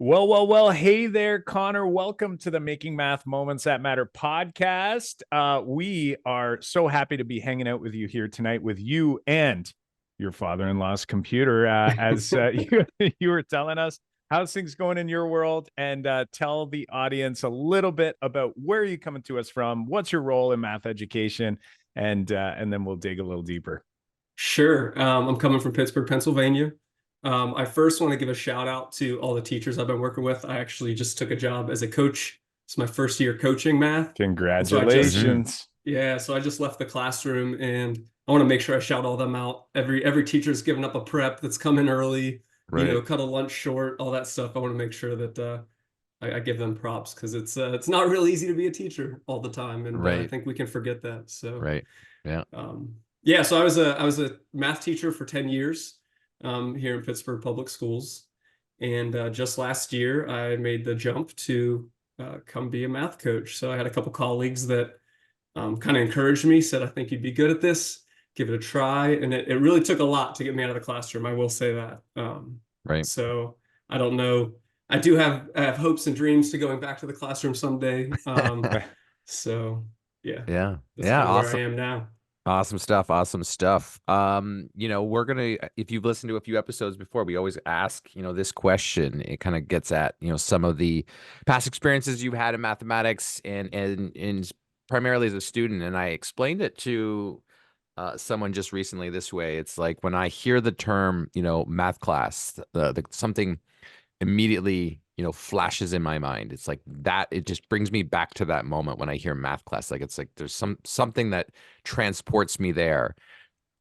Well. Hey there, Connor. Welcome to the Making Math Moments That Matter podcast. We are so happy to be hanging out with you here tonight with you and your father-in-law's computer. As you were telling us, how's things going in your world? And tell the audience a little bit about where you coming to us from, what's your role in math education, and then we'll dig a little deeper. Sure. I'm coming from Pittsburg, Pennsylvania. I first want to give a shout out to all the teachers I've been working with. I actually just took a job as a coach. It's my first year coaching math. And so Congratulations. so I just left the classroom and I want to make sure I shout all them out. Every teacher's given up a prep that's come in early, Right. cut a lunch short, all that stuff. I want to make sure that I give them props because it's not really easy to be a teacher all the time. And I Right. think we can forget that. So Right. Yeah. yeah, so I was a math teacher for 10 years here in Pittsburgh Public Schools. And just last year, I made the jump to come be a math coach. So I had a couple colleagues that kind of encouraged me, said, I think you'd be good at this, give it a try. And it really took a lot to get me out of the classroom. I will say that. Right. So I don't know. I have hopes and dreams to going back to the classroom someday. So yeah, Yeah. that's Yeah. kind of where I Awesome. am now. Awesome stuff. Awesome stuff. We're gonna, if you've listened to a few episodes before, we always ask, this question. It kind of gets at, some of the past experiences you've had in mathematics and primarily as a student. And I explained it to someone just recently this way. It's like when I hear the term, math class, the something immediately flashes in my mind. It's like that, it just brings me back to that moment when I hear math class. Like it's like there's something that transports me there.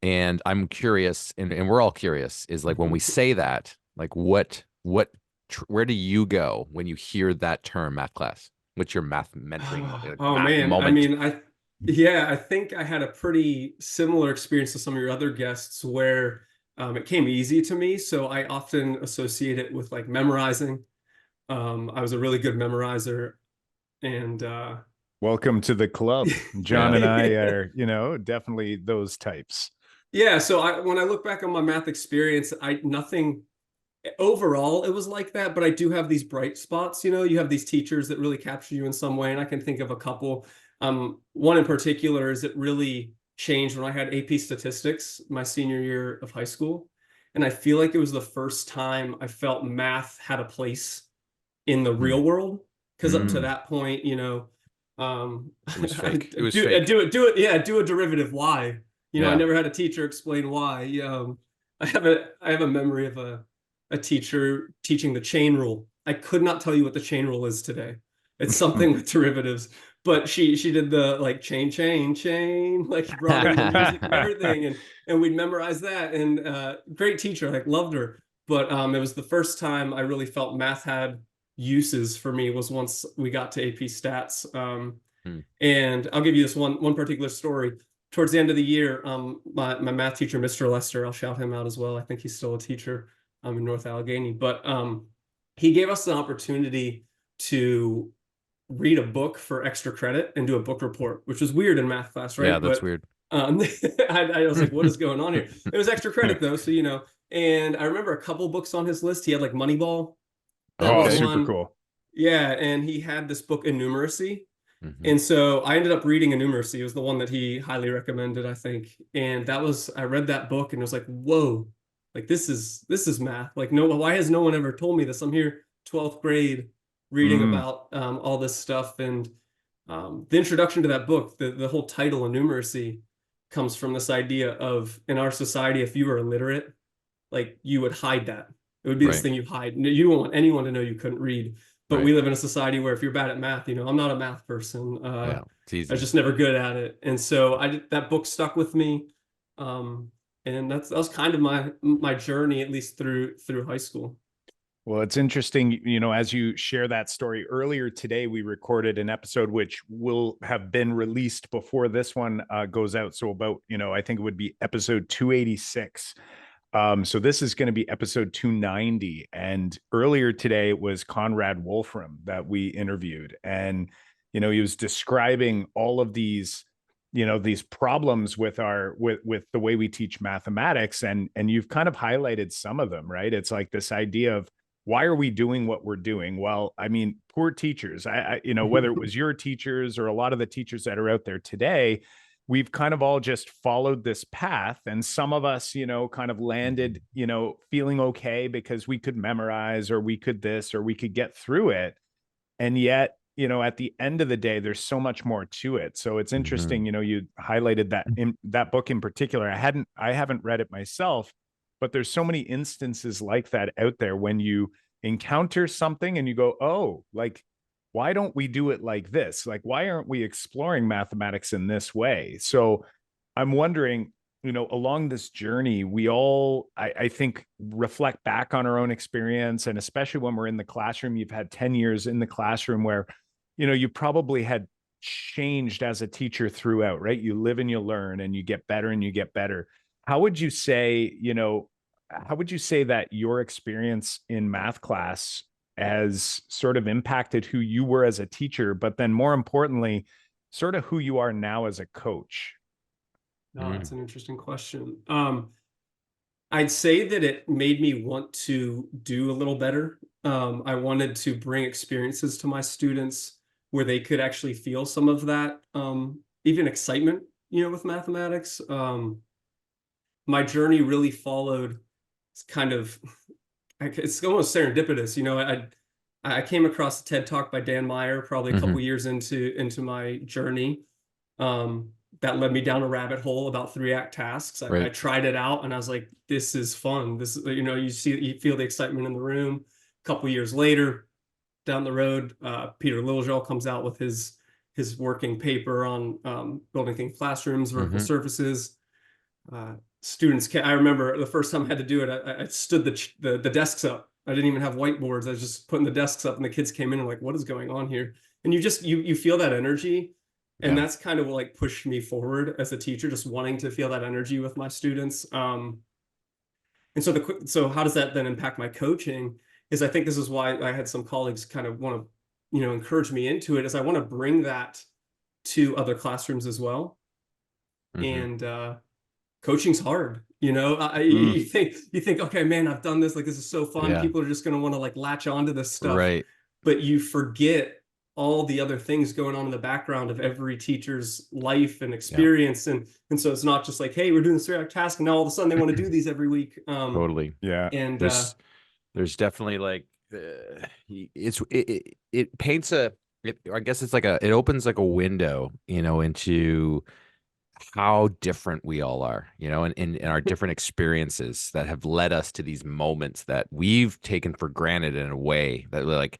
And I'm curious, and we're all curious, is like when we say that, like where do you go when you hear that term math class? What's your math mentoring Oh math man, I moment? mean, I think I had a pretty similar experience to some of your other guests where it came easy to me. So I often associate it with like memorizing. I was a really good memorizer, and Welcome to the club. John Yeah. and I are, definitely those types. yeah. So when I look back on my math experience, I nothing overall it was like that, but I do have these bright spots. You have these teachers that really capture you in some way, and I can think of a couple. One in particular is it really changed when I had AP statistics my senior year of high school, and I feel like it was the first time I felt math had a place in the Mm. real world, because up to Mm. that point, It was I fake. It was do fake. yeah, do a derivative y. I Yeah. never had a teacher explain why. I have a memory of a teacher teaching the chain rule. I could not tell you what the chain rule is today. It's something with derivatives, but she did the like chain, like she brought in the music and everything, and we'd memorize that. And great teacher, like loved her. But it was the first time I really felt math had uses for me was once we got to AP stats. Mm. And I'll give you this one particular story. Towards the end of the year, my math teacher, Mr. Lester, I'll shout him out as well. I think he's still a teacher in North Allegheny. But he gave us the opportunity to read a book for extra credit and do a book report, which was weird in math class, right? Yeah, that's But weird. I was like, what is going on here? It was extra credit though, so and I remember a couple books on his list. He had like Moneyball. That Oh, was Okay. super one. cool. Yeah, and he had this book in numeracy. Mhm. And so I ended up reading Innumeracy. It was the one that he highly recommended, I think. And I read that book and it was like, whoa, like this is math. Like, no, why has no one ever told me this? I'm here 12th grade reading Mm, about all this stuff. And the introduction to that book, the whole title, Innumeracy, comes from this idea of in our society, if you were illiterate, like you would hide that. It would be this Right. thing you hide. You don't want anyone to know you couldn't read. But Right. we live in a society where if you're bad at math, I'm not a math person. Yeah. It's I was easy. just never good at it. And so that book stuck with me. And that was kind of my journey, at least through high school. well, it's interesting, as you share that story earlier today, we recorded an episode which will have been released before this one goes out. So about, I think it would be episode 286. So this is going to be episode 290. And earlier today it was Conrad Wolfram that we interviewed. And, he was describing all of these, these problems with with the way we teach mathematics. And you've kind of highlighted some of them, right? It's like this idea of why are we doing what we're doing? Well, I mean, poor teachers. You know, whether it was your teachers or a lot of the teachers that are out there today, we've kind of all just followed this path. And some of us, you know, kind of landed, you know, feeling okay because we could memorize or we could this or we could get through it. And yet, you know, at the end of the day, there's so much more to it. So it's interesting, you know, you highlighted that in that book in particular. I haven't read it myself, but there's so many instances like that out there when you encounter something and you go, oh, like, why don't we do it like this? Like, why aren't we exploring mathematics in this way? So I'm wondering, you know, along this journey, we all, I think, reflect back on our own experience. And especially when we're in the classroom, you've had 10 years in the classroom where, you know, you probably had changed as a teacher throughout, right? You live and you learn and you get better and you get better. How would you say, you know, how would you say that your experience in math class has sort of impacted who you were as a teacher, but then more importantly, sort of who you are now as a coach? No, that's an interesting question. I'd say that it made me want to do a little better. I wanted to bring experiences to my students where they could actually feel some of that, even excitement, you know, with mathematics. My journey really followed kind of, it's almost serendipitous. You know, I came across a TED Talk by Dan Meyer probably a couple years into my journey. That led me down a rabbit hole about 3-act tasks. I tried it out and I was like, this is fun. This is, you know, you feel the excitement in the room. A couple years later, down the road, Peter Littlejohn comes out with his working paper on building thinking classrooms, vertical surfaces. Students I remember the first time I had to do it, I stood the desks up. I didn't even have whiteboards. I was just putting the desks up and the kids came in and like, what is going on here? And you just, you feel that energy. And that's kind of what like pushed me forward as a teacher, just wanting to feel that energy with my students. And so how does that then impact my coaching? Is I think this is why I had some colleagues kind of want to, you know, encourage me into it, is I want to bring that to other classrooms as well. And coaching's hard, you know. You think, okay, man, I've done this, like this is so fun. People are just going to want to like latch onto this stuff, but you forget all the other things going on in the background of every teacher's life and experience. And so it's not just like, hey, we're doing this 3-act task and now all of a sudden they want to do these every week. Totally. Yeah. And there's definitely like it paints I guess it's like it opens like a window, you know, into how different we all are, you know, and our different experiences that have led us to these moments that we've taken for granted in a way that like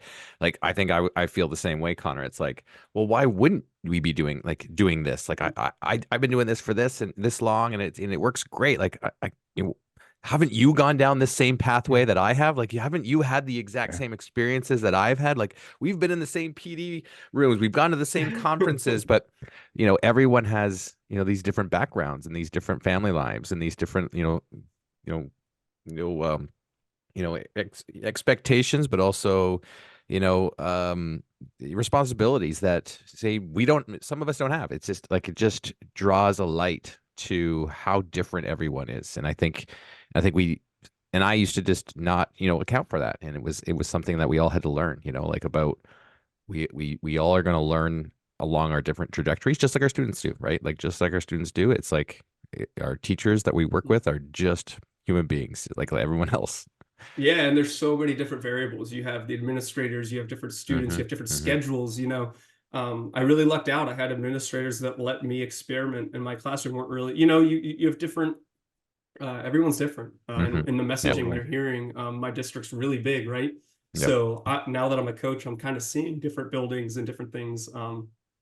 I think I feel the same way, Connor. It's like, well, why wouldn't we be doing this? Like I've been doing this for this and this long and it works great. Like you know, haven't you gone down the same pathway that I have? Like, haven't you had the exact same experiences that I've had? Like, we've been in the same PD rooms, we've gone to the same conferences, but you know, everyone has, you know, these different backgrounds and these different family lives and these different, expectations, but also, you know, responsibilities that some of us don't have. It's just like, it just draws a light to how different everyone is. And I think I used to just not, you know, account for that. And it was something that we all had to learn, you know, like about, we all are going to learn along our different trajectories, just like our students do, right? Like, just like our students do. It's like our teachers that we work with are just human beings, like everyone else. Yeah. And there's so many different variables. You have the administrators, you have different students, you have different schedules, you know. I really lucked out. I had administrators that let me experiment in my classroom. Weren't really, you know, you have different, everyone's different in the messaging they're hearing. My district's really big, right? So now that I'm a coach, I'm kind of seeing different buildings and different things.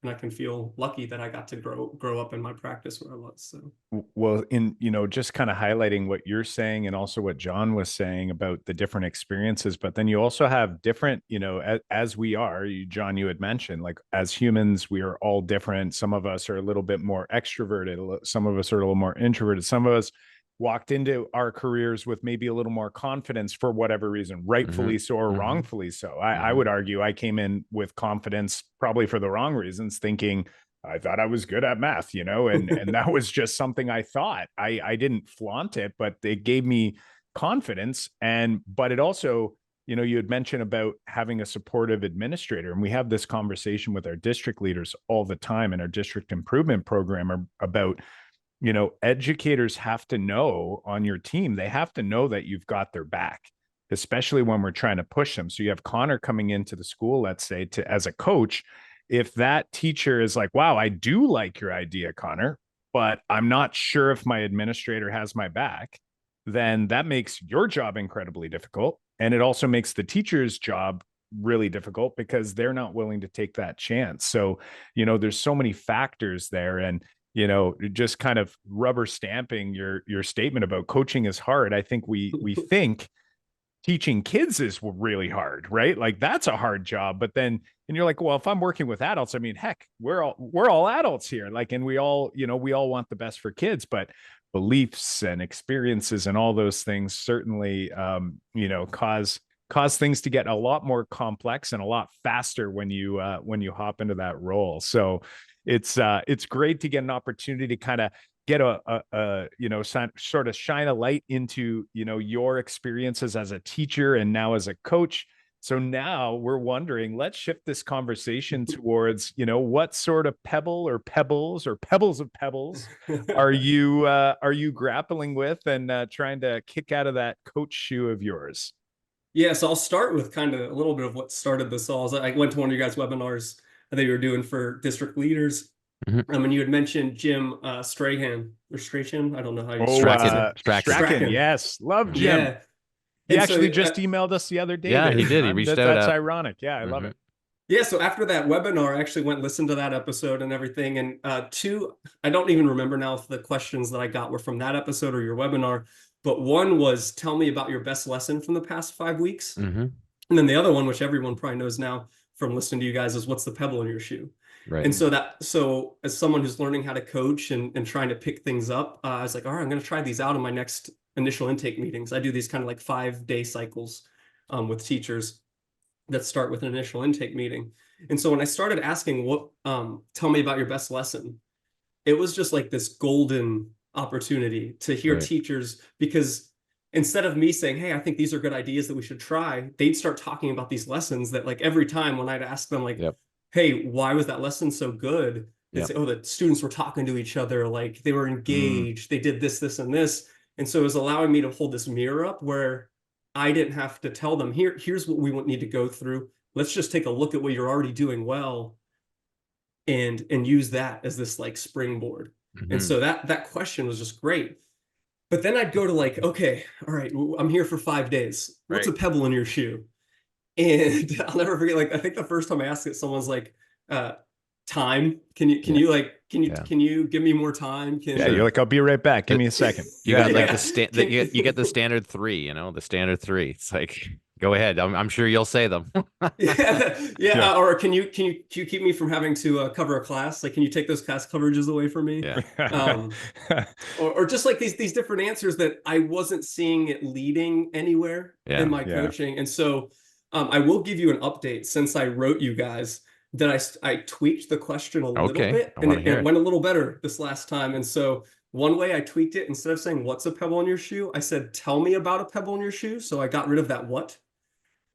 And I can feel lucky that I got to grow up in my practice where I was. So, well, you know, just kind of highlighting what you're saying and also what John was saying about the different experiences, but then you also have different, you know, as we are, John, you had mentioned, like, as humans, we are all different. Some of us are a little bit more extroverted. Some of us are a little more introverted. Some of us walked into our careers with maybe a little more confidence for whatever reason, rightfully so or wrongfully so. I would argue I came in with confidence probably for the wrong reasons, thinking I thought I was good at math, you know, and that was just something I thought. I didn't flaunt it, but it gave me confidence. But it also you know, you had mentioned about having a supportive administrator, and we have this conversation with our district leaders all the time in our district improvement program about, you know, educators have to know on your team, they have to know that you've got their back, especially when we're trying to push them. So you have Connor coming into the school, let's say, to as a coach. If that teacher is like, wow, I do like your idea, Connor, but I'm not sure if my administrator has my back, then that makes your job incredibly difficult. And it also makes the teacher's job really difficult because they're not willing to take that chance. So, you know, there's so many factors there. And, you know, just kind of rubber stamping your statement about coaching is hard. I think we think teaching kids is really hard, right? Like that's a hard job. But then, and you're like, well, if I'm working with adults, I mean, heck, we're all adults here. Like, and we all, you know, we all want the best for kids, but beliefs and experiences and all those things certainly, you know, cause things to get a lot more complex and a lot faster when you hop into that role. So it's great to get an opportunity to kind of get a you know, sort of shine a light into, you know, your experiences as a teacher and now as a coach. So now we're wondering, let's shift this conversation towards, you know, what sort of pebble or pebbles or pebbles of pebbles are you grappling with and trying to kick out of that coach shoe of yours? Yeah, so I'll start with kind of a little bit of what started this all. I went to one of your guys' webinars that you were doing for district leaders. And you had mentioned Jim Strahan or Strachan. I don't know how you Strachan. Yes, love Jim. Yeah. He actually just emailed us the other day. Yeah, he did. He reached out. That's ironic. Yeah, I love it. Yeah, so after that webinar, I actually went and listened to that episode and everything. And I don't even remember now if the questions that I got were from that episode or your webinar, but one was, tell me about your best lesson from the past 5 weeks. And then the other one, which everyone probably knows now from listening to you guys, is what's the pebble in your shoe? Right. And so as someone who's learning how to coach and trying to pick things up, I was like, all right, I'm going to try these out in my next initial intake meetings. I do these kind of like 5-day cycles with teachers that start with an initial intake meeting. And so when I started asking tell me about your best lesson, it was just like this golden opportunity to hear teachers, because instead of me saying, hey, I think these are good ideas that we should try, they'd start talking about these lessons that, like, every time when I'd ask them, like, hey, why was that lesson so good? They'd say, oh, the students were talking to each other, like they were engaged, they did this, this, and this. And so it was allowing me to hold this mirror up where I didn't have to tell them, here's what we need to go through. Let's just take a look at what you're already doing well and use that as this like springboard. And so that question was just great. But then I'd go to like, okay, all right, I'm here for 5 days. What's a pebble in your shoe? And I'll never forget, like, I think the first time I asked it, someone's like, time. Can you give me more time? You're like, I'll be right back. Give me a second. You got like you get the standard 3, you know, the standard 3. It's like, go ahead. I'm sure you'll say them. Or can you keep me from having to cover a class? Like, can you take those class coverages away from me? Or just like these different answers that I wasn't seeing it leading anywhere in my coaching. And so I will give you an update since I wrote you guys that I tweaked the question a little bit, and it went a little better this last time. And so one way I tweaked it, instead of saying what's a pebble in your shoe, I said, tell me about a pebble in your shoe. So I got rid of that what.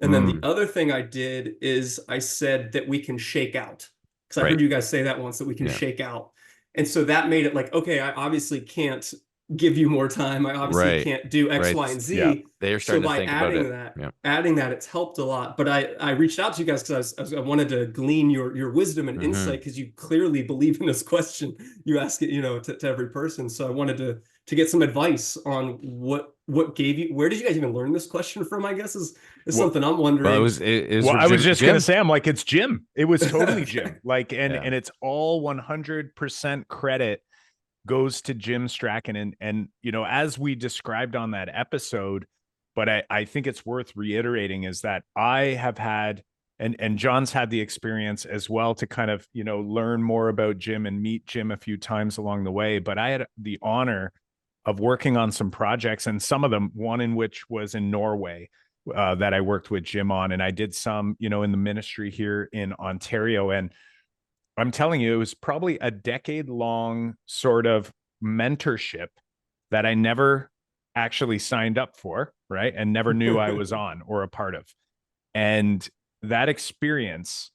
And then the other thing I did is I said that we can shake out, because I heard you guys say that once, that we can shake out. And so that made it like, okay, I obviously can't give you more time. I obviously can't do X, Y, and Z. Yeah. They're starting to think about it. Adding that, it's helped a lot. But I reached out to you guys because I wanted to glean your wisdom and insight, because you clearly believe in this question. You ask it, you know, to every person. So I wanted to get some advice on what gave you, where did you guys even learn this question from, I guess is something I'm wondering. Well, I was just going to say, I'm like, it's Jim. It was totally Jim. Like, and it's all 100% credit goes to Jim Strachan. And, you know, as we described on that episode, but I think it's worth reiterating, is that I have had, and John's had the experience as well to kind of, you know, learn more about Jim and meet Jim a few times along the way. But I had the honor of working on some projects, and some of them, one in which was in Norway, that I worked with Jim on. And I did some, you know, in the ministry here in Ontario. And I'm telling you, it was probably a decade-long sort of mentorship that I never actually signed up for, right? And never knew I was on or a part of. And that experience,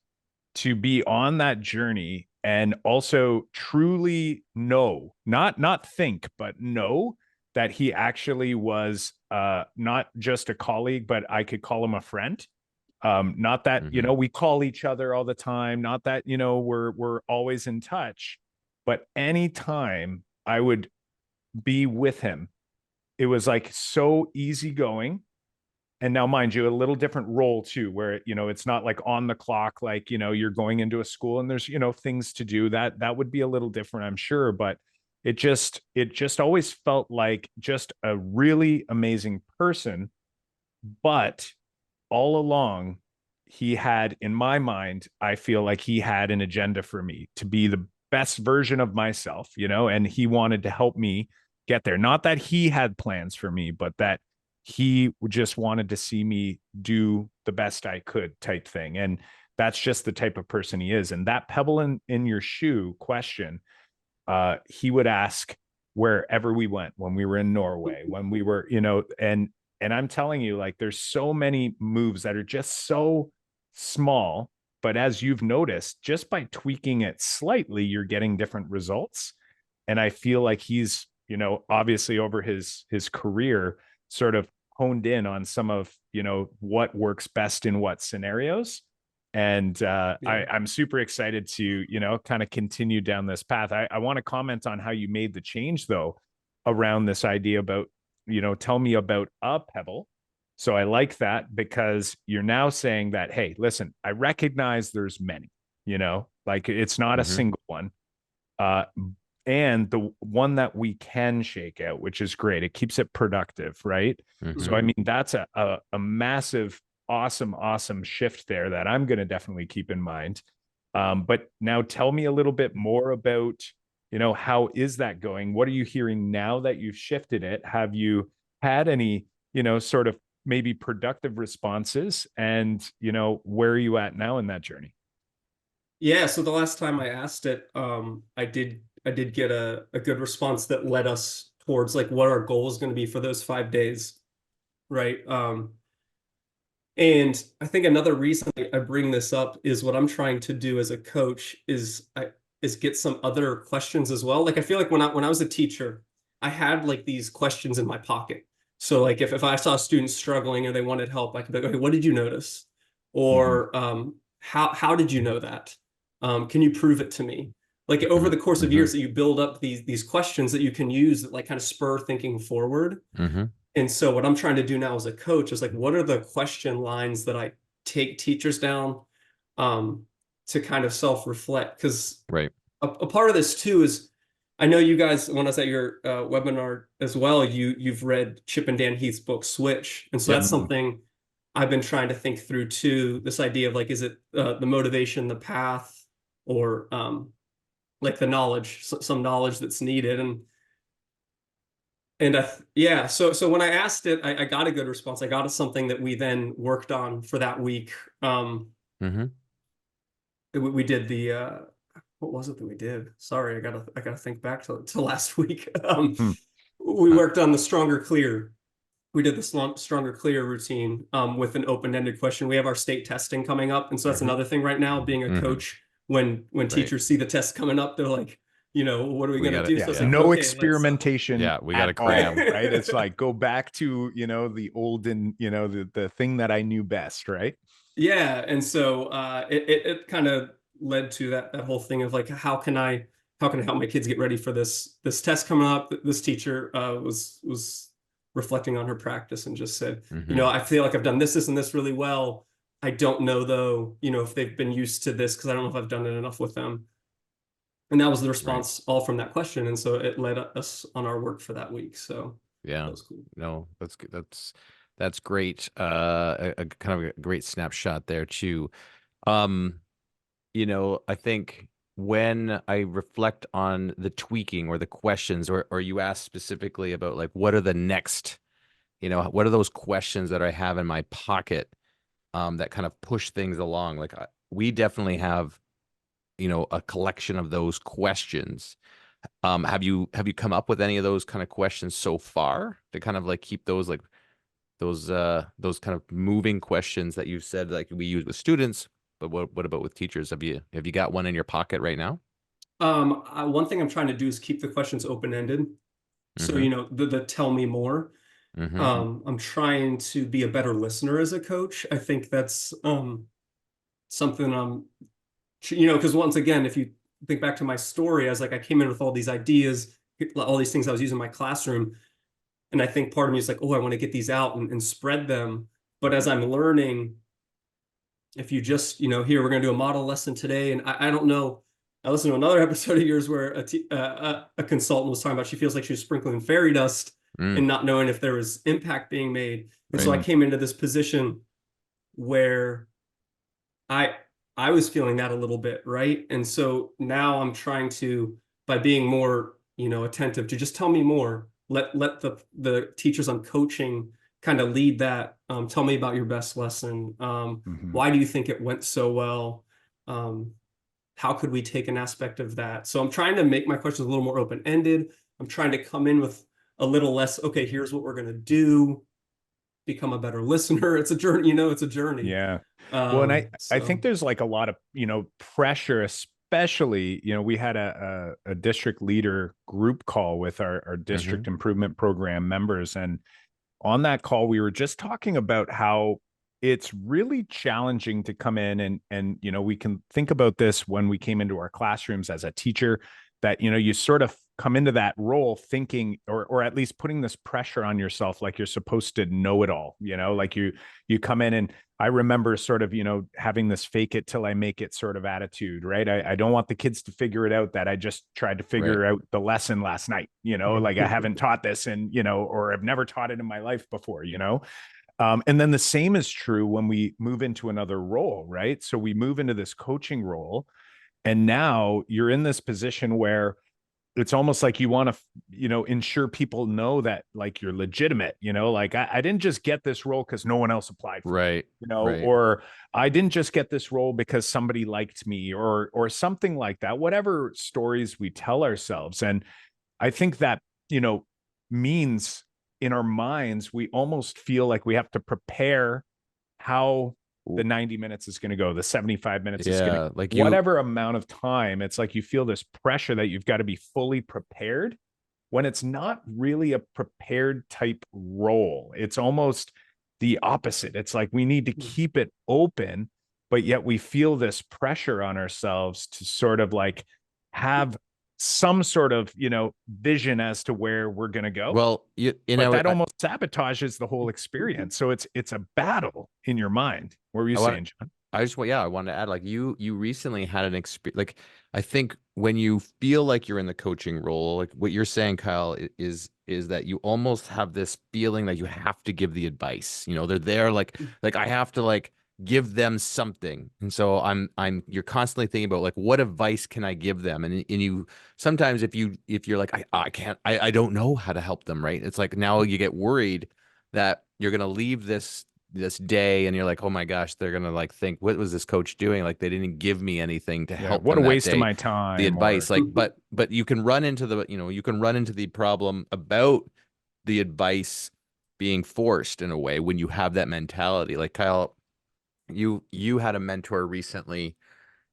to be on that journey and also truly know, not think, but know that he actually was not just a colleague, but I could call him a friend. Not that, you know, we call each other all the time, not that, you know, we're always in touch, but anytime I would be with him, it was like so easygoing. And now, mind you, a little different role too, where, you know, it's not like on the clock, like, you know, you're going into a school and there's, you know, things to do. That would be a little different, I'm sure. But it just always felt like just a really amazing person. But all along, he had, in my mind, I feel like he had an agenda for me to be the best version of myself, you know, and he wanted to help me get there. Not that he had plans for me, but that he just wanted to see me do the best I could, type thing. And that's just the type of person he is. And that pebble in your shoe question, he would ask wherever we went, when we were in Norway, when we were, you know, and I'm telling you, like, there's so many moves that are just so small, but as you've noticed, just by tweaking it slightly, you're getting different results. And I feel like he's, you know, obviously over his career, sort of honed in on some of, you know, what works best in what scenarios. And I'm super excited to, you know, kind of continue down this path. I want to comment on how you made the change, though, around this idea about, you know, tell me about a pebble. So I like that, because you're now saying that, hey, listen, I recognize there's many, you know, like it's not a single one. And the one that we can shake out, which is great. It keeps it productive, right? So, I mean, that's a massive, awesome shift there that I'm going to definitely keep in mind. But now tell me a little bit more about, you know, how is that going? What are you hearing now that you've shifted it? Have you had any, you know, sort of maybe productive responses? And, you know, where are you at now in that journey? Yeah, so the last time I asked it, I did get a good response that led us towards like what our goal is going to be for those 5 days, right? And I think another reason I bring this up is what I'm trying to do as a coach is get some other questions as well. Like I feel like when I was a teacher, I had like these questions in my pocket. So like if I saw students struggling or they wanted help, I could be like, okay, what did you notice? Or how did you know that? Can you prove it to me? Like over the course of years that you build up these questions that you can use that like kind of spur thinking forward. And so what I'm trying to do now as a coach is like, what are the question lines that I take teachers down to kind of self-reflect? Because a part of this too is, I know you guys, when I was at your webinar as well, you've read Chip and Dan Heath's book, Switch. And so that's something I've been trying to think through too, this idea of like, is it the motivation, the path, or like the knowledge, some knowledge that's needed. And so when I asked it, I got a good response. I got something that we then worked on for that week. We did the what was it that we did? Sorry, I gotta think back to last week. We worked on the Stronger Clear. We did the Stronger Clear routine with an open-ended question. We have our state testing coming up, and so that's another thing right now. Being a coach, when teachers see the test coming up, they're like, you know, what are we going to do? So it's like, no okay, experimentation. We got to cram, right? It's like, go back to, you know, the olden, you know, the thing that I knew best, right? Yeah. And so it kind of led to that whole thing of like, how can I help my kids get ready for this test coming up? This teacher was reflecting on her practice and just said, you know, I feel like I've done this and this really well. I don't know though, you know, if they've been used to this, because I don't know if I've done it enough with them. And that was the response all from that question. And so it led us on our work for that week. So yeah, that was cool. No, that's good. That's great. A kind of a great snapshot there too. You know, I think when I reflect on the tweaking or the questions, or you ask specifically about like, what are the next, you know, what are those questions that I have in my pocket that kind of push things along? Like we definitely have, you know, a collection of those questions. Have you come up with any of those kind of questions so far to kind of like keep those like those kind of moving questions that you've said like we use with students, but what about with teachers? Have you got one in your pocket right now? One thing I'm trying to do is keep the questions open-ended. So, Mm-hmm. you know, the tell me more. Mm-hmm. I'm trying to be a better listener as a coach. I think that's something you know, because once again, if you think back to my story, I came in with all these ideas, all these things I was using in my classroom. And I think part of me is like, oh, I want to get these out and spread them. But as I'm learning, if you just, you know, here, we're going to do a model lesson today. And I don't know. I listened to another episode of yours where a consultant was talking about she feels like she was sprinkling fairy dust Mm, and not knowing if there was impact being made. And so I right. came into this position where I I was feeling that a little bit, right? And so now I'm trying to, by being more, you know, attentive to just tell me more. Let the teachers I'm coaching kind of lead that. Tell me about your best lesson. Mhm. Why do you think it went so well? Um, how could we take an aspect of that? So I'm trying to make my questions a little more open-ended. I'm trying to come in with a little less, okay, here's what we're going to do, become a better listener. It's a journey, you know, it's a journey. Yeah. Well, and I think So there's like a lot of, you know, pressure, especially, you know, we had a district leader group call with our Mm-hmm. district improvement program members. And on that call, we were just talking about how it's really challenging to come in and you know, we can think about this when we came into our classrooms as a teacher, that you know, you sort of come into that role thinking, or at least putting this pressure on yourself like you're supposed to know it all, you know, like you come in. And I remember sort of, you know, having this fake it till I make it sort of attitude, right? I don't want the kids to figure it out that I just tried to Right. figure out the lesson last night, you know, like I haven't taught this and, you know, or I've never taught it in my life before, you know? And then the same is true when we move into another role, right? So we move into this coaching role, and now you're in this position where it's almost like you want to, you know, ensure people know that like you're legitimate, you know, like I didn't just get this role because no one else applied for it, Right. you know, Right. or I didn't just get this role because somebody liked me, or something like that, whatever stories we tell ourselves. And I think that, you know, means in our minds, we almost feel like we have to prepare how the 90 minutes is going to go, the 75 minutes is going to, Yeah. Like you, whatever amount of time. It's like you feel this pressure that you've got to be fully prepared when it's not really a prepared type role. It's almost the opposite. It's like we need to keep it open, but yet we feel this pressure on ourselves to sort of like have some sort of, you know, vision as to where we're going to go. well, you But know, that almost sabotages the whole experience. So it's a battle in your mind. What were you I want, saying, John? I just want, yeah, I wanted to add, like you recently had an experience. Like, I think when you feel like you're in the coaching role, like what you're saying, Kyle, is that you almost have this feeling that you have to give the advice. You know, they're there, like I have to like give them something, and so you're constantly thinking about like what advice can I give them, and you sometimes if you're like I can't, I don't know how to help them, right? It's like now you get worried that you're gonna leave this day and you're like, oh my gosh, they're gonna like think, what was this coach doing? Like they didn't give me anything to Yeah, help what them a that waste of day. my The time. advice, Or like, but you can run into the, you know, you can run into the problem about the advice being forced in a way when you have that mentality. Like Kyle, you had a mentor recently,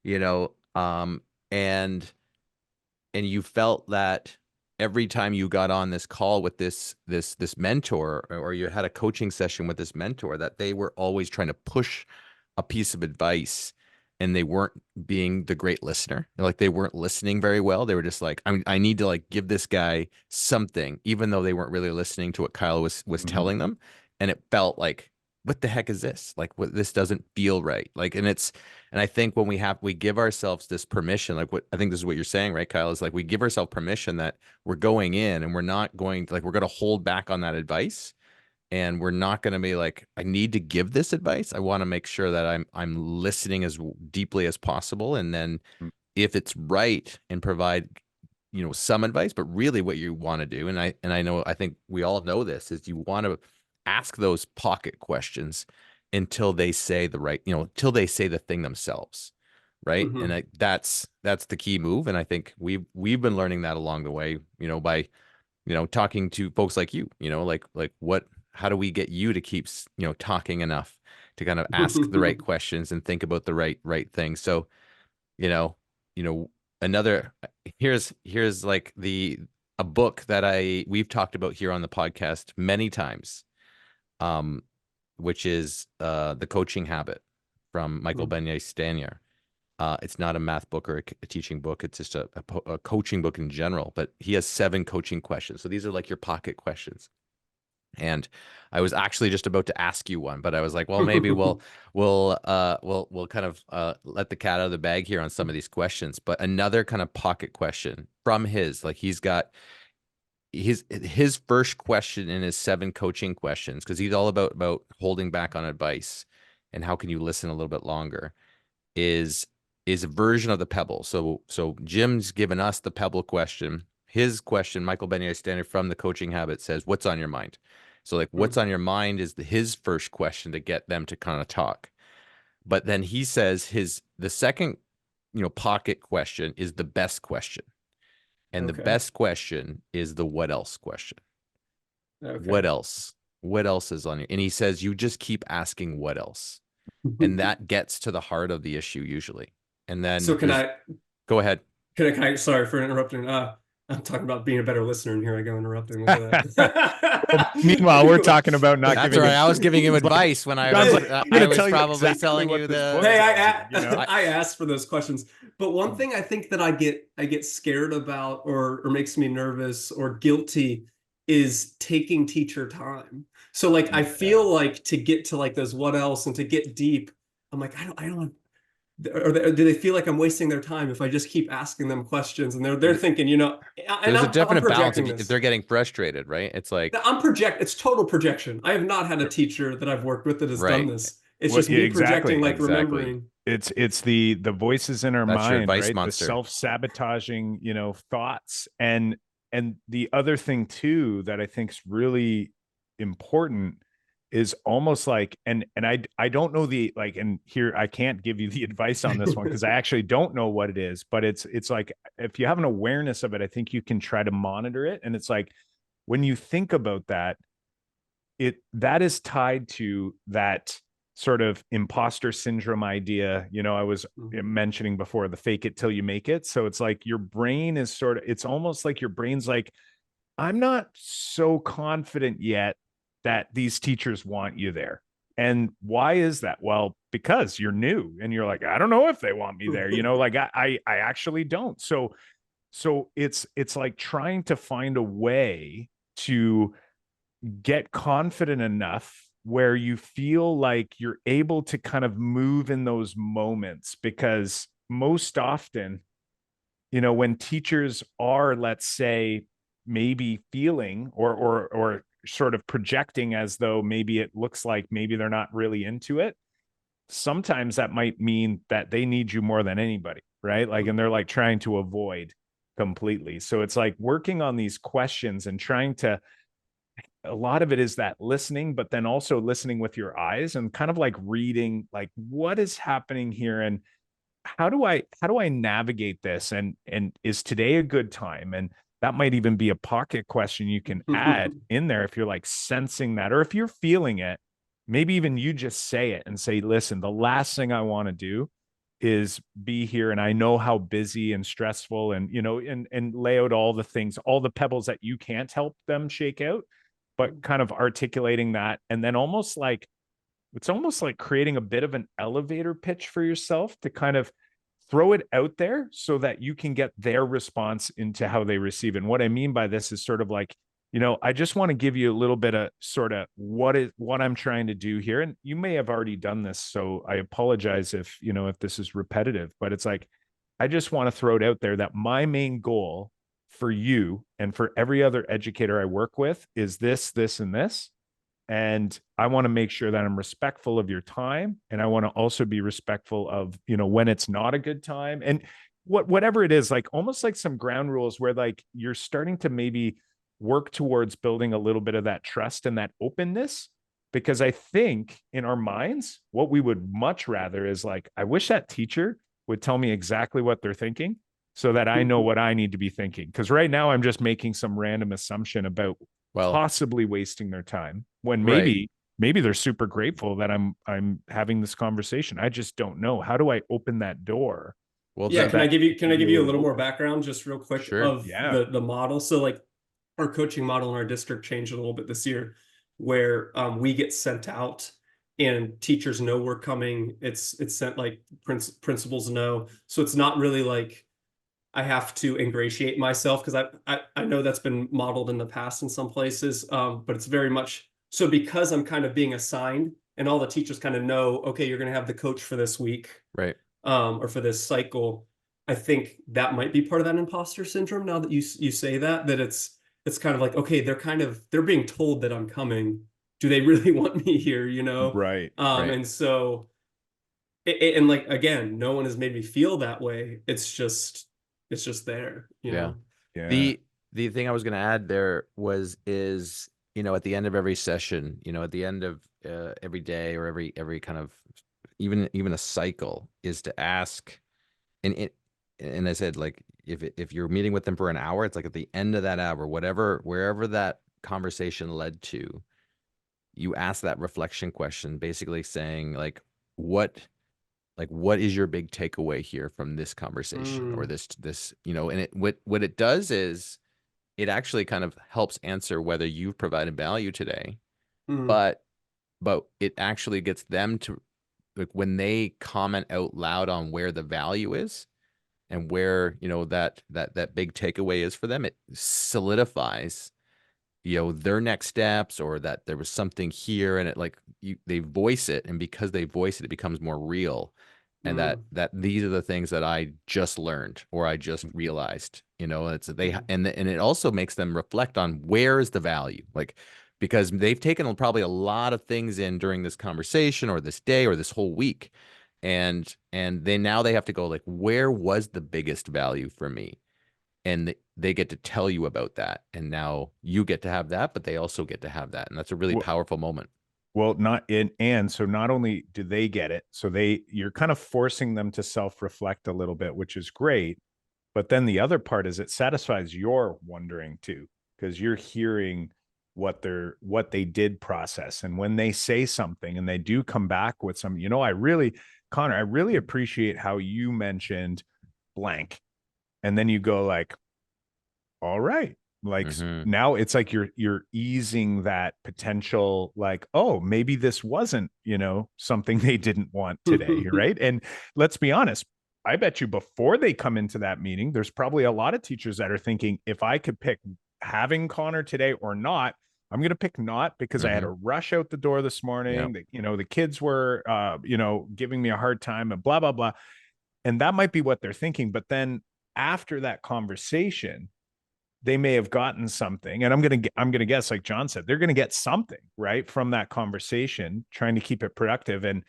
you know, and you felt that every time you got on this call with this mentor, or you had a coaching session with this mentor, that they were always trying to push a piece of advice and they weren't being the great listener. Like they weren't listening very well. They were just like, I need to like give this guy something, even though they weren't really listening to what Kyle was Mhm. telling them. And it felt like, what the heck is this? Like, what, this doesn't feel right. Like, and I think when we give ourselves this permission, like what I think this is what you're saying, right, Kyle, is like we give ourselves permission that we're going in and we're not going to, like, we're going to hold back on that advice, and we're not going to be like, I need to give this advice. I want to make sure that I'm listening as deeply as possible, and then if it's right, and provide, you know, some advice. But really what you want to do, and I know, I think we all know this, is you want to ask those pocket questions until they say the right, you know, until they say the thing themselves, right? And Mhm. that's the key move. And I think we've been learning that along the way, you know, by, you know, talking to folks like you know, like what, how do we get you to keep, talking enough to kind of ask the right questions and think about the right things? So, you know, another, here's like a book that we've talked about here on the podcast many times, which is The Coaching Habit from Michael Benyai-Stanier. It's not a math book or a teaching book. It's just a coaching book in general, but he has 7 coaching questions. So these are like your pocket questions. And I was actually just about to ask you one, but I was like, well, maybe we'll kind of let the cat out of the bag here on some of these questions. But another kind of pocket question from he's got his first question in his 7 coaching questions, because he's all about holding back on advice and how can you listen a little bit longer, is a version of the Pebble. So Jim's given us the Pebble question. His question, Michael Benyai-Stanier from The Coaching Habit, says, what's on your mind? So like, what's on your mind is his first question to get them to kind of talk. But then he says the second, pocket question is the best question. And the best question is the what else question. Okay. What else? What else is on you? And he says, you just keep asking what else. And that gets to the heart of the issue usually. And then so go ahead. Can I sorry for interrupting. I'm talking about being a better listener, and here I go interrupting with that. Well, meanwhile, we're talking about not That's giving. Right. I was giving him advice when I was probably telling you the. Hey, I asked for those questions, but one thing I think that I get scared about, or makes me nervous or guilty, is taking teacher time. So like, I feel like to get to like those what else and to get deep, I'm like, I don't. Or do they feel like I'm wasting their time if I just keep asking them questions? And they're thinking, there's a definite balance if they're getting frustrated, right? It's like it's total projection. I have not had a teacher that I've worked with that has done this. It's just me projecting, remembering. It's the voices in our mind, right? Monster. The self-sabotaging, thoughts. And the other thing too that I think is really important is almost like, and I don't know and here I can't give you the advice on this one because I actually don't know what it is, but it's like, if you have an awareness of it, I think you can try to monitor it. And it's like, when you think about that, that is tied to that sort of imposter syndrome idea. I was mentioning before, the fake it till you make it. So it's like your brain is it's almost like your brain's like, I'm not so confident yet that these teachers want you there. And why is that? Well, because you're new and you're like, I don't know if they want me there. Like I actually don't. So it's like trying to find a way to get confident enough where you feel like you're able to kind of move in those moments, because most often, when teachers are, let's say, maybe feeling or sort of projecting as though maybe it looks like maybe they're not really into it, sometimes that might mean that they need you more than anybody, right? Like, and they're like trying to avoid completely. So it's like working on these questions and trying to, a lot of it is that listening, but then also listening with your eyes and kind of like reading, like, what is happening here? And how do I navigate this? And is today a good time? And that might even be a pocket question you can add in there if you're like sensing that, or if you're feeling it, maybe even you just say it and say, listen, the last thing I want to do is be here. And I know how busy and stressful and, and lay out all the things, all the pebbles that you can't help them shake out, but kind of articulating that. And then it's almost like creating a bit of an elevator pitch for yourself to kind of throw it out there so that you can get their response into how they receive it. And what I mean by this is sort of like, I just want to give you a little bit of sort of what I'm trying to do here. And you may have already done this, so I apologize if this is repetitive, but it's like, I just want to throw it out there that my main goal for you and for every other educator I work with is this, this, and this. And I want to make sure that I'm respectful of your time. And I want to also be respectful of, when it's not a good time and whatever it is, like almost like some ground rules where like you're starting to maybe work towards building a little bit of that trust and that openness. Because I think in our minds, what we would much rather is like, I wish that teacher would tell me exactly what they're thinking so that I know what I need to be thinking. Because right now I'm just making some random assumption about Well, possibly wasting their time when right. maybe they're super grateful that I'm having this conversation. I just don't know. How do I open that door? Well, Yeah, So can the I that give you it can can I be give a you a little little more open. background just real quick sure. of Yeah. the model? So like our coaching model in our district changed a little bit this year, where we get sent out and teachers know we're coming. It's sent like principals know, so it's not really like I have to ingratiate myself, because I know that's been modeled in the past in some places, but it's very much so because I'm kind of being assigned, and all the teachers kind of know, okay, you're going to have the coach for this week, Right. or for this cycle. I think that might be part of that imposter syndrome. Now that you say that, it's kind of like, okay, they're being told that I'm coming. Do they really want me here? You know? Right. Right. And so, and like again, no one has made me feel that way. It's just there. You Yeah. know? Yeah. The thing I was going to add there is at the end of every session, at the end of every day, or every kind of even a cycle, is to ask, and I said, like, if you're meeting with them for an hour, it's like at the end of that hour, wherever that conversation led to, you ask that reflection question, basically saying, what is your big takeaway here from this conversation, or Mm, this, and what it does is it actually kind of helps answer whether you've provided value today, mm, but it actually gets them to, like, when they comment out loud on where the value is, and where, that big takeaway is for them, it solidifies, their next steps, or that there was something here, and it, like, they voice it, and because they voice it, it becomes more real, and that mm, these are the things that I just learned, or I just realized, it's mm, and it also makes them reflect on where is the value, like, because they've taken probably a lot of things in during this conversation, or this day, or this whole week, and they have to go, like, where was the biggest value for me, and they get to tell you about that, and now you get to have that, but they also get to have that, and that's a really Well, powerful moment. not in, and so not only do they get it, so you're kind of forcing them to self-reflect a little bit, which is great. But then the other part is it satisfies your wondering too, because you're hearing what they did process. And when they say something and they do come back with some, Connor, I really appreciate how you mentioned blank. And then you go like, all right, like Mm-hmm. now it's like you're easing that potential, like, oh, maybe this wasn't, something they didn't want today, mm. right? And let's be honest, I bet you before they come into that meeting, there's probably a lot of teachers that are thinking, if I could pick having Connor today or not, I'm going to pick not, because I had Mm-hmm. to rush out the door this Yeah. morning. The kids were, giving me a hard time and blah, blah, blah. And that might be what they're thinking. But then after that conversation, they may have gotten something, and I'm gonna guess, like John said, they're gonna get something right from that conversation, trying to keep it productive. And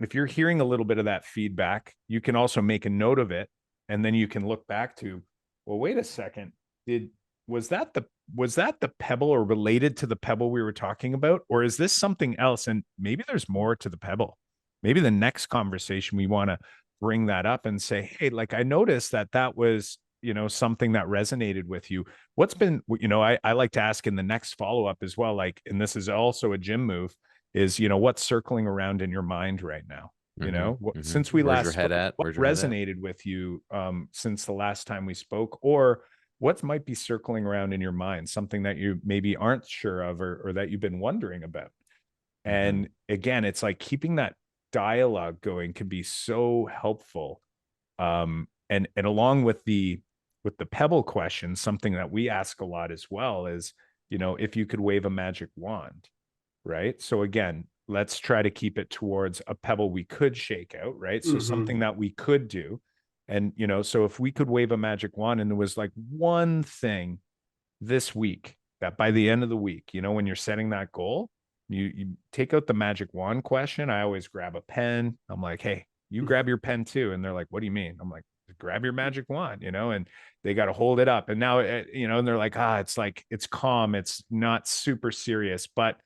if you're hearing a little bit of that feedback, you can also make a note of it, and then you can look back to, well, wait a second, did was that the pebble, or related to the pebble we were talking about, or is this something else? And maybe there's more to the pebble. Maybe the next conversation we want to bring that up and say, hey, like, I noticed that was, something that resonated with you. What's been, I like to ask in the next follow-up as well, like, and this is also a gym move, is, what's circling around in your mind right now? Mm-hmm. Mm-hmm. Since we Where's your last head spoke, at? what Where's your head at? resonated with you since the last time we spoke, or what might be circling around in your mind, something that you maybe aren't sure of, or that you've been wondering about. Mm-hmm. And again, it's like keeping that dialogue going can be so helpful. And along with the pebble question, something that we ask a lot as well is, if you could wave a magic wand, right? So again, let's try to keep it towards a pebble we could shake out, right? So something that we could do. And, so if we could wave a magic wand and there was like one thing this week that by the end of the week, when you're setting that goal, you take out the magic wand question. I always grab a pen. I'm like, hey, you grab your pen too. And they're like, what do you mean? I'm like, grab your magic wand, and they got to hold it up. And now, and they're like, it's like, it's calm. It's not super serious, but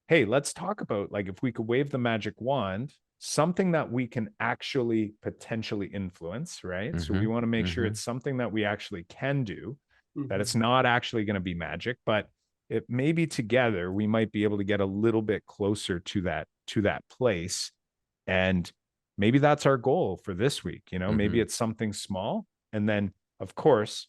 hey, let's talk about, like, if we could wave the magic wand, something that we can actually potentially influence, right? So Mm-hmm. we want to make sure Mm-hmm. it's something that we actually can do, that Mhm. it's not actually going to be magic, but it maybe together we might be able to get a little bit closer to that place. And maybe that's our goal for this week. Maybe it's something small. And then, of course,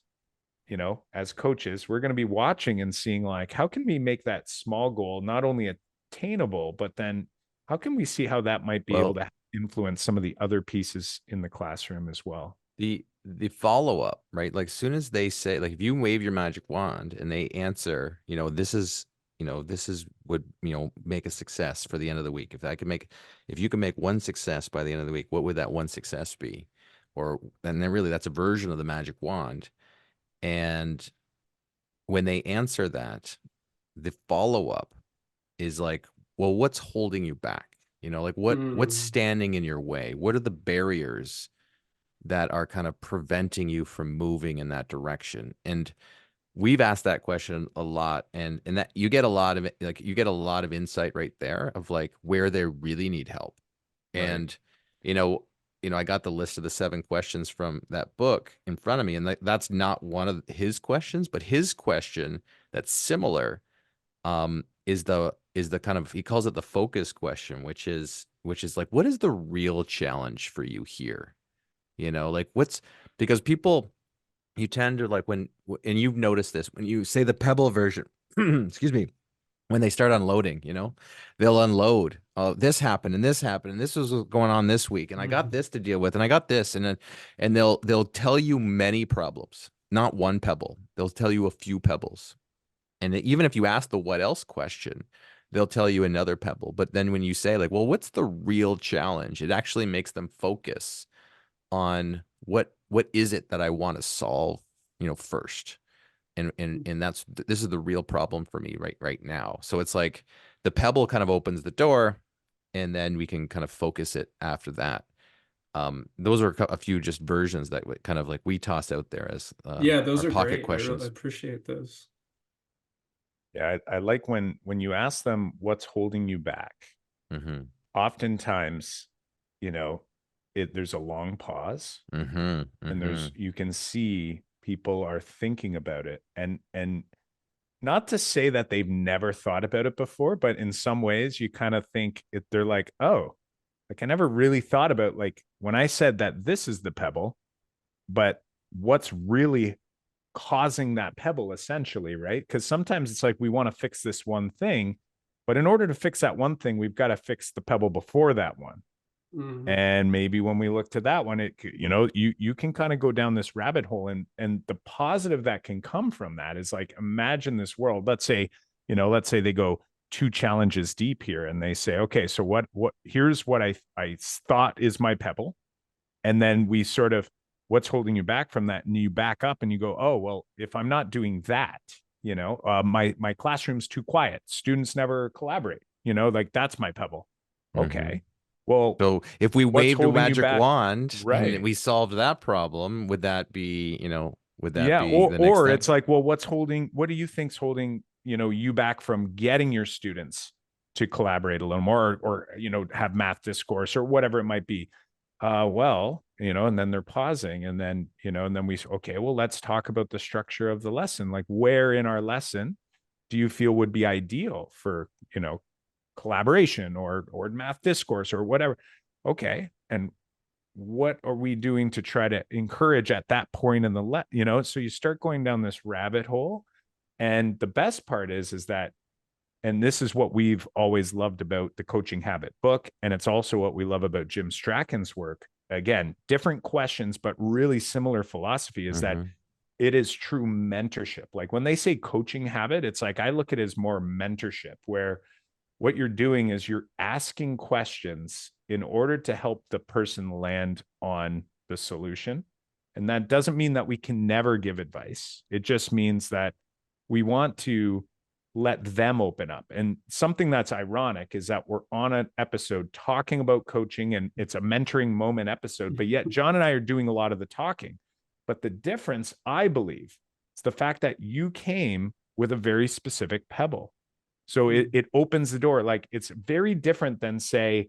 as coaches, we're going to be watching and seeing, like, how can we make that small goal not only attainable, but then how can we see how that might be able to influence some of the other pieces in the classroom as well? The follow-up, right? Like, as soon as they say, like, if you wave your magic wand and they answer, this is would, make a success for the end of the week. If you can make one success by the end of the week, what would that one success be? And then really that's a version of the magic wand. And when they answer that, the follow-up is like, well, what's holding you back? Like, what's standing in your way? What are the barriers that are kind of preventing you from moving in that direction? And we've asked that question a lot, and that you get a lot of insight right there of, like, where they really need help. Right. And I got the list of the 7 questions from that book in front of me, and that's not one of his questions, but his question that's similar is the kind of, he calls it the focus question, which is like, what is the real challenge for you here? Like, because people, you tend to, like, and you've noticed this, when you say the Pebble version, excuse me, when they start unloading, they'll unload. Oh, this happened and this happened and this was going on this week, and I got this to deal with, and I got this, and they'll tell you many problems, not one pebble. They'll tell you a few pebbles, and even if you ask the what else question, they'll tell you another pebble. But then when you say, like, well, what's the real challenge? It actually makes them focus on what is it that I want to solve, first. And this is the real problem for me right now. So it's like the pebble kind of opens the door, and then we can kind of focus it after that. Those are a few just versions that kind of, like, we toss out there as those our are pocket great. questions. I appreciate those. Yeah, I like when you ask them what's holding you back. Mm-hmm. Oftentimes, there's a long pause, and you can see people are thinking about it, and not to say that they've never thought about it before, but in some ways you kind of think they're like, oh, like, I never really thought about, like, when I said that this is the pebble, but what's really causing that pebble, essentially, right? Because sometimes it's like we want to fix this one thing, but in order to fix that one thing, we've got to fix the pebble before that one. And maybe when we look to that one, it, you can kind of go down this rabbit hole, and the positive that can come from that is, like, imagine this world. Let's say they go 2 challenges deep here, and they say, okay, so what here's what I thought is my pebble. And then we sort of, what's holding you back from that? And you back up and you go, oh, well, if I'm not doing that, my classroom's too quiet. Students never collaborate, like, that's my pebble. Okay. Well, so if we waved a magic wand, right, and we solved that problem, would that be, would that be or, the next or step? it's like, well, what do you think's holding, you back from getting your students to collaborate a little more, or have math discourse or whatever it might be? Well, and then they're pausing, and then, and then okay, well, let's talk about the structure of the lesson. Like, where in our lesson do you feel would be ideal for, collaboration or math discourse or whatever? Okay. And what are we doing to try to encourage at that point in the so you start going down this rabbit hole. And the best part is that, and this is what we've always loved about the Coaching Habit book, and it's also what we love about Jim Strachan's work. Again, different questions, but really similar philosophy, is that it is true mentorship. Like, when they say coaching habit, it's like, I look at it as more mentorship, where what you're doing is you're asking questions in order to help the person land on the solution. And that doesn't mean that we can never give advice. It just means that we want to let them open up. And something that's ironic is that we're on an episode talking about coaching, and it's a mentoring moment episode, but yet John and I are doing a lot of the talking. But the difference, I believe, is the fact that you came with a very specific pebble. So it opens the door. Like, it's very different than, say,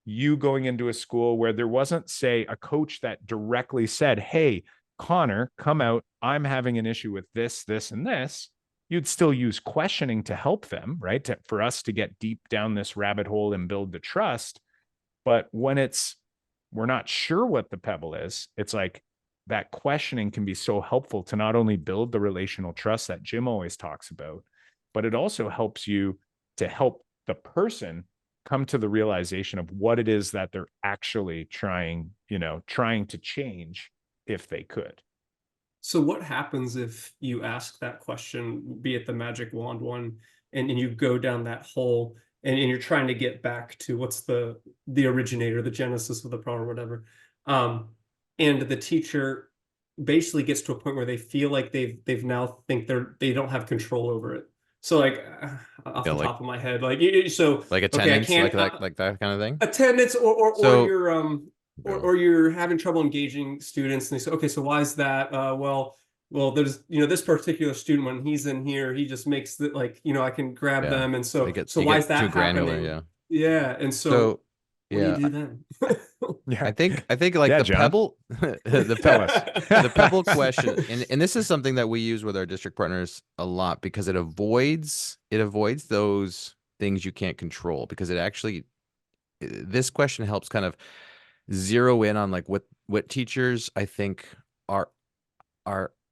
you going into a school where there wasn't, say, a coach that directly said, hey, Connor, come out, I'm having an issue with this, this, and this. you'd still use questioning to help them, right? For us to get deep down this rabbit hole and build the trust. But when we're not sure what the pebble is, it's like that questioning can be so helpful to not only build the relational trust that Jim always talks about, but it also helps you to help the person come to the realization of what it is that they're actually trying to change if they could. So what happens if you ask that question, be it the magic wand one, and you go down that hole and you're trying to get back to what's the originator, the genesis of the problem, or whatever. And the teacher basically gets to a point where they feel like they've now think they don't have control over it. So like off the top of my head, like so like attendance, okay, like that kind of thing. Attendance, or you're No. or you're having trouble engaging students, and they say, okay, so why is that? Well, there's this particular student, when he's in here, he just makes the, like, I can grab them, and so why is that too granular? happening? Yeah, and so what do you do then? Yeah, I think like the John. Pebble, the Pebble question, and this is something that we use with our district partners a lot, because it avoids those things you can't control, because this question helps kind of zero in on like what teachers I think are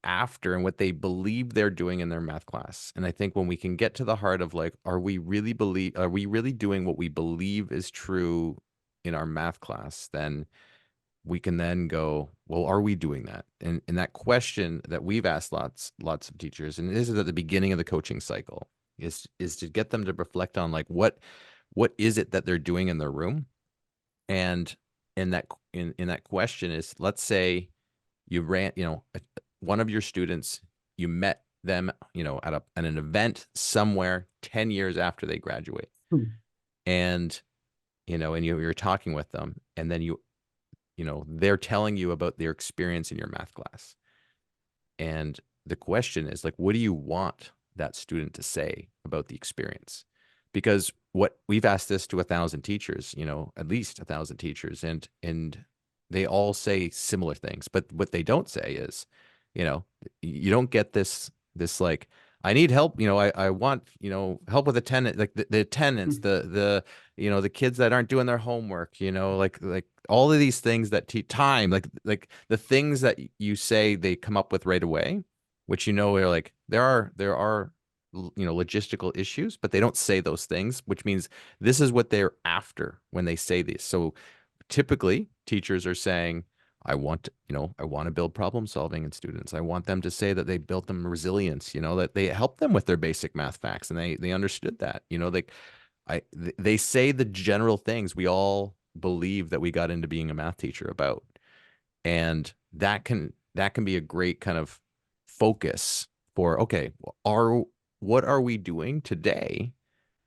after and what they believe they're doing in their math class. And I think when we can get to the heart of like, are we really doing what we believe is true in our math class, then we can then go, well, are we doing that? And that question that we've asked lots of teachers, and this is at the beginning of the coaching cycle, is to get them to reflect on like what is it that they're doing in their room. And in that question is, let's say you ran, one of your students, you met them, at an event somewhere 10 years after they graduate. And, and you're talking with them, and then they're telling you about their experience in your math class. And the question is like, what do you want that student to say about the experience? Because what we've asked this to 1,000 teachers, at least 1,000 teachers, and they all say similar things. But what they don't say is, you don't get this like, I need help. I want, help with attendance, like the attendance, the kids that aren't doing their homework, like all of these things that time, like the things that you say they come up with right away, which, are like, there are logistical issues, but they don't say those things, which means this is what they're after when they say these. So typically teachers are saying, I want to build problem solving in students. I want them to say that they built them resilience, that they helped them with their basic math facts, and they understood that, they say the general things we all believe that we got into being a math teacher about. And that can be a great kind of focus for, okay, what are we doing today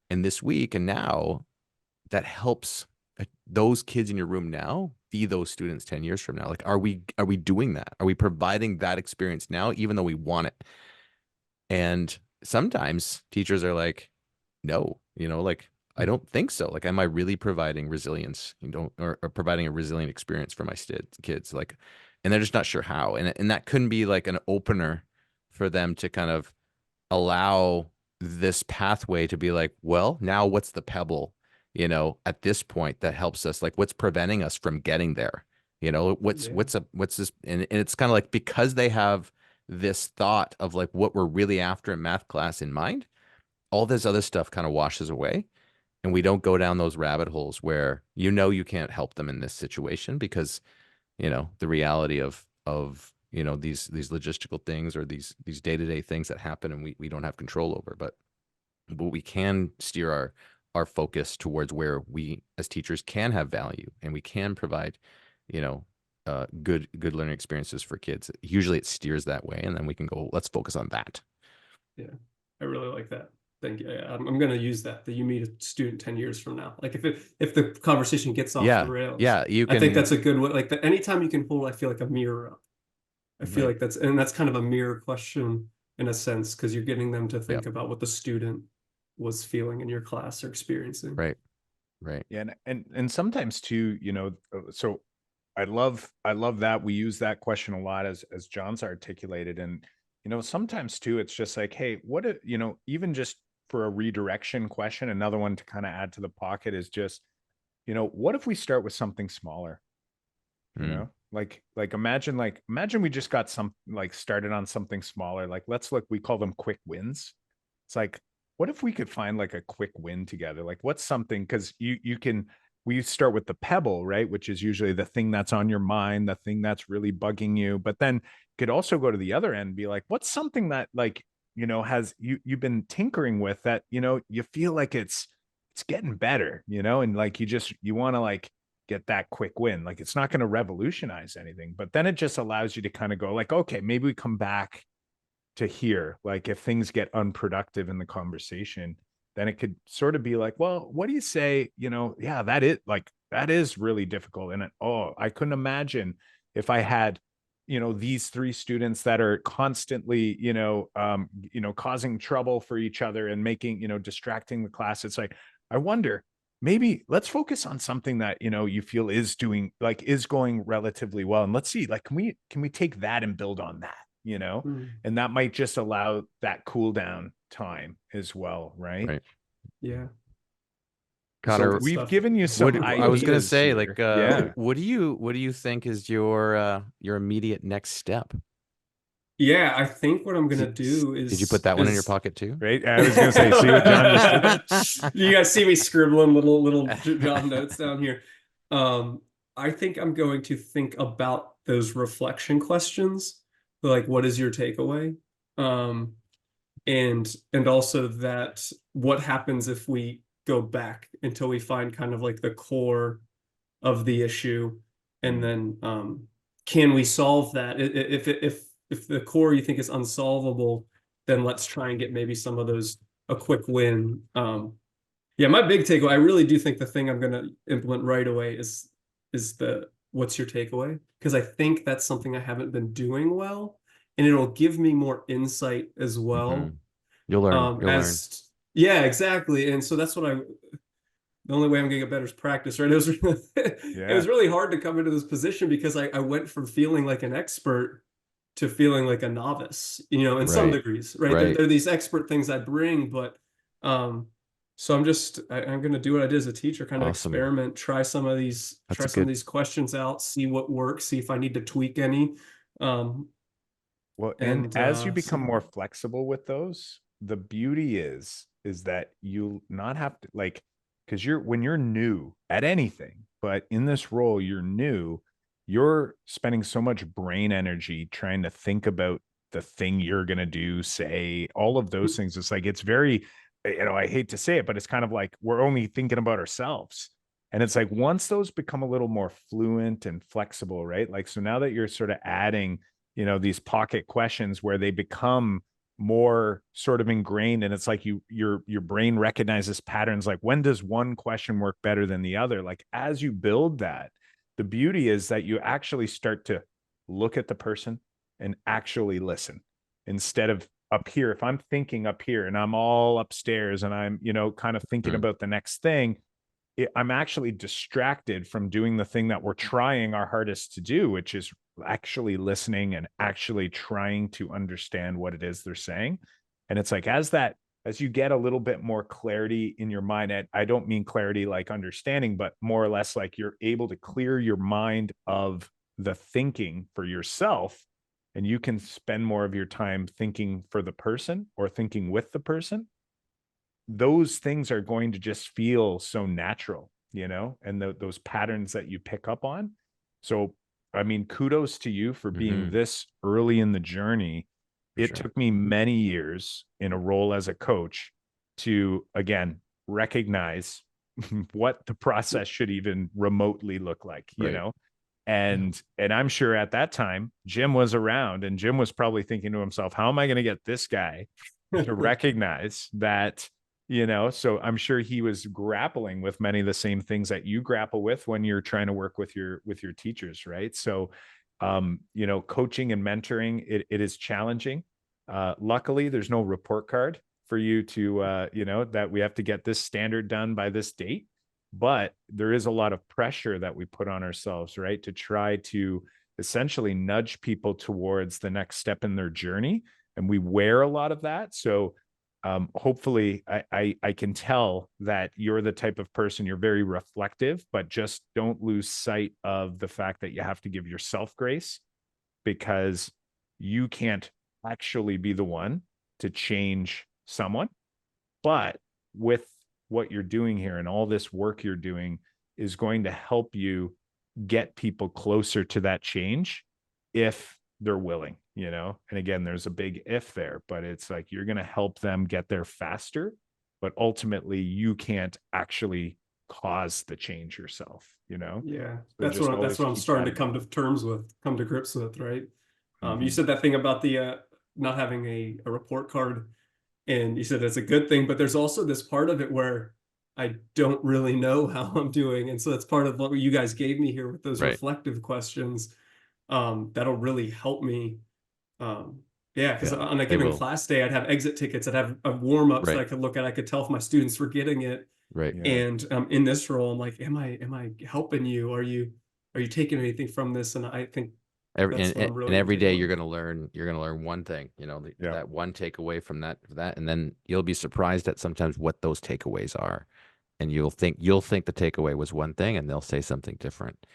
and this week and now that helps those kids in your room now be those students 10 years from now? Like, are we doing that? Are we providing that experience now, even though we want it? And sometimes teachers are like, no, like, I don't think so. Like, am I really providing resilience, or providing a resilient experience for my kids? Like, and they're just not sure how. And that couldn't be like an opener for them to kind of allow this pathway to be like, well, now what's the pebble, at this point that helps us? Like, what's preventing us from getting there? What's this? And it's kind of like, because they have this thought of like what we're really after in math class in mind, all this other stuff kind of washes away. And we don't go down those rabbit holes where, you can't help them in this situation because, the reality of these logistical things, or these day-to-day things that happen and we don't have control over. But we can steer our focus towards where we as teachers can have value, and we can provide, good learning experiences for kids. Usually it steers that way, and then we can go, let's focus on that. Yeah, I really like that. Thank you. I'm going to use that you meet a student 10 years from now. Like if the conversation gets off the rails, I think that's a good way. Like anytime you can hold, I feel like a mirror up. I feel like that's kind of a mirror question in a sense, because you're getting them to think about what the student was feeling in your class or experiencing. Right. Yeah. And sometimes too, so I love that we use that question a lot, as John's articulated. And sometimes too, it's just like, hey, what, even just for a redirection question, another one to kind of add to the pocket is just, what if we start with something smaller? Imagine we just got started on something smaller. Like, we call them quick wins. It's like, what if we could find like a quick win together? Like, what's something, because we start with the pebble, right? Which is usually the thing that's on your mind, the thing that's really bugging you. But then could also go to the other end and be like, what's something that like, has you've been tinkering with that, you feel like it's getting better, and like, you want to like get that quick win. Like, it's not going to revolutionize anything, but then it just allows you to kind of go like, okay, maybe we come back to here. Like, if things get unproductive in the conversation, then it could sort of be like, well, what do you say? Yeah, that is really difficult. And I couldn't imagine if I had, these three students that are constantly, causing trouble for each other and making, distracting the class. It's like, I wonder, maybe let's focus on something that, you feel is going relatively well. And let's see, like, can we take that and build on that, and that might just allow that cool down time as well. Right. Yeah. Connor, we've given you some ideas. I was gonna say, here. like, Yeah. what do you think is your immediate next step? Yeah, I think what I'm gonna do is. Did you put that one in your pocket too? Right. I was gonna say, see what John just did? You guys see me scribbling little job notes down here. I think I'm going to think about those reflection questions, like what is your takeaway? And also that what happens if we go back until we find kind of like the core of the issue, and then can we solve that? If the core you think is unsolvable, then let's try and get maybe some of those a quick win. Yeah, my big takeaway, I really do think the thing I'm going to implement right away is the what's your takeaway? Because I think that's something I haven't been doing well, and it'll give me more insight as well. You'll learn. Yeah, exactly. And so that's what the only way I'm gonna get better is practice, right? It was it was really hard to come into this position because I went from feeling like an expert to feeling like a novice, in some degrees, right? There are these expert things I bring, but so I'm gonna do what I did as a teacher, kind of experiment, try some of these questions out, see what works, see if I need to tweak any. Well, and as you become more flexible with those, the beauty is that you not have to, like, because when you're new at anything, but in this role, you're spending so much brain energy trying to think about the thing you're going to do, say, all of those things. It's like, it's very, I hate to say it, but it's kind of like we're only thinking about ourselves. And it's like, once those become a little more fluent and flexible, right? Like, so now that you're sort of adding, these pocket questions where they become more sort of ingrained, and it's like your brain recognizes patterns. Like, when does one question work better than the other? Like, as you build that, the beauty is that you actually start to look at the person and actually listen, instead of up here. If I'm thinking up here and I'm all upstairs and I'm, kind of thinking about the next thing, I'm actually distracted from doing the thing that we're trying our hardest to do, which is actually listening and actually trying to understand what it is they're saying. And it's like, as you get a little bit more clarity in your mind, I don't mean clarity like understanding, but more or less like you're able to clear your mind of the thinking for yourself, and you can spend more of your time thinking for the person or thinking with the person. Those things are going to just feel so natural, and those patterns that you pick up on. So, I mean, kudos to you for being this early in the journey. It took me many years in a role as a coach to, again, recognize what the process should even remotely look like, and I'm sure at that time, Jim was around, and Jim was probably thinking to himself, how am I going to get this guy to recognize that? So I'm sure he was grappling with many of the same things that you grapple with when you're trying to work with your teachers, right? So, coaching and mentoring, it is challenging. Luckily, there's no report card for you to, that we have to get this standard done by this date. But there is a lot of pressure that we put on ourselves, right, to try to essentially nudge people towards the next step in their journey. and we wear a lot of that. So hopefully I can tell that you're the type of person, you're very reflective, but just don't lose sight of the fact that you have to give yourself grace, because you can't actually be the one to change someone. But with what you're doing here and all this work you're doing is going to help you get people closer to that change if they're willing, you know? And again, there's a big if there, but it's like you're going to help them get there faster, but ultimately you can't actually cause the change yourself, you know? Yeah, So just always that's what I'm keep starting that to in come to grips with, right? You mind. said that thing about the not having a report card, and you said that's a good thing, but there's also this part of it where I don't really know how I'm doing, and so that's part of what you guys gave me here with those Right. reflective questions. That'll really help me. Yeah, because Yeah, on a they given will. class day, I'd have exit tickets, I'd have warm-ups that I Right. could look at, I could tell if my students were getting it. Right. Yeah. And in this role, I'm like, am I helping you? Are you taking anything from this? And I think that's what I'm really And every taking day away. you're gonna learn one thing, you know, Yeah. that one takeaway from that, and then you'll be surprised at sometimes what those takeaways are. And you'll think the takeaway was one thing and they'll say something different.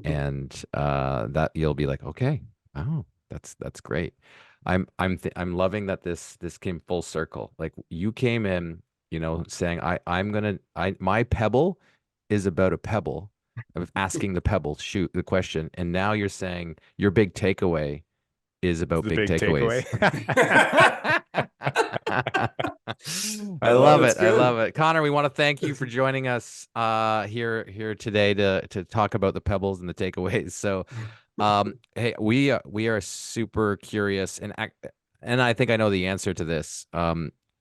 And that you'll be like, okay, oh, that's great. I'm loving that this came full circle. Like you came in, you know, saying my pebble is about a pebble, of asking the pebble shoot the question, and now you're saying your big takeaway is about The big big takeaways. takeaway. I love it. That's I love good. it. Connor, we want to thank you for joining us here today to talk about the pebbles and the takeaways. So hey, we are super curious, and I think I know the answer to this.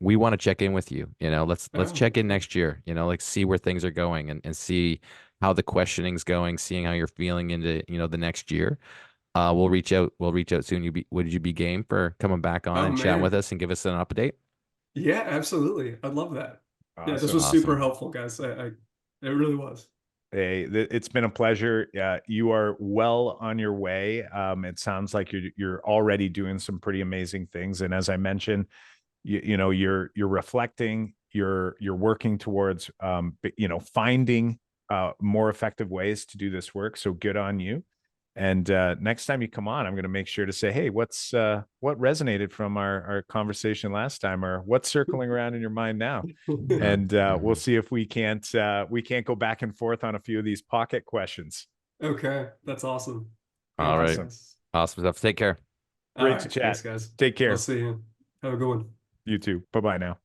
We want to check in with you. You know, let's Oh, check in okay. next year. You know, like see where things are going and see how the questioning's going, seeing how you're feeling into, you know, the next year. We'll reach out. We'll reach out soon. Would you be game for coming back on Oh and chatting with man. us and give us an update? Yeah, absolutely. I'd love that. Yeah, this Awesome. was super Awesome. helpful, guys. It really was. Hey, it's been a pleasure. You are well on your way. It sounds like you're already doing some pretty amazing things. And as I mentioned, you know, you're reflecting, you're working towards you know, finding more effective ways to do this work. So good on you. And next time you come on, I'm going to make sure to say, hey, what resonated from our conversation last time, or what's circling around in your mind now? And we'll see if we can't go back and forth on a few of these pocket questions. Okay, that's awesome. All Thank you, right. Awesome. guys. Awesome stuff. Take care. All Great to right, thanks, chat. guys. Take I'll care. see you. Have a good one. You too. Bye-bye now.